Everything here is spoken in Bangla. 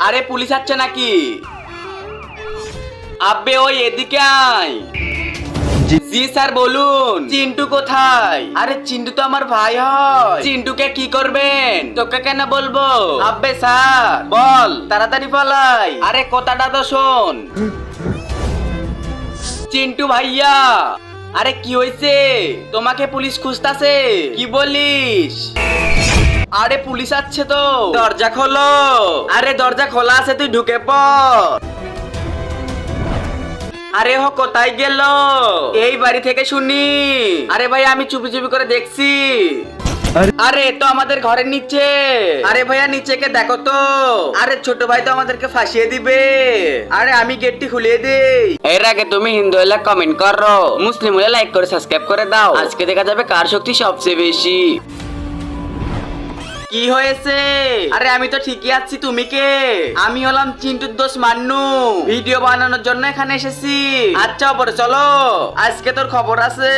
আরে পুলিশ আসছে নাকি? আব্বে ওই এদিকে আয়। জি স্যার বলুন। চিন্টু কোথায়? আরে চিন্টু তো আমার ভাই হয়। চিন্টুকে কি করবেন? তোকে কেন বলবো? আব্বে স্যার বল, তাড়াতাড়ি পালাই। আরে কথাটা তো শোন। চিন্টু ভাইয়া, আরে কি হয়েছে? তোমাকে পুলিশ খুঁজতাছে। কি বলিস? আরে পুলিশ আসছে তো, দরজা খোলো। আরে দরজা খোলা আছে, তুই ঢুকে পড়। আরে ও কোথায় গেল? এই বাড়ি থেকে শুনি। আরে ভাই আমি চুপি চুপি করে দেখছি। আরে তো আমাদের ঘরের নিচে। আরে ভাইয়া নিচে কে দেখো তো। আরে ছোট ভাই তো আমাদেরকে ফাঁসিয়ে দিবে। আরে আমি গেটটি খুলিয়ে দেই। এর আগে তুমি হিন্দু হলে কমেন্ট করো, মুসলিম হলে লাইক করে সাবস্ক্রাইব করে দাও। আজকে দেখা যাবে কার শক্তি সবচেয়ে বেশি। কি হয়েছে? আরে আমি তো ঠিকই আছি, তুমি কে? আমি হলাম চিন্টুর দোষ মান্নু, ভিডিও বানানোর জন্য এখানে এসেছি। আচ্ছা পরে চলো, আজকে তোর খবর আছে।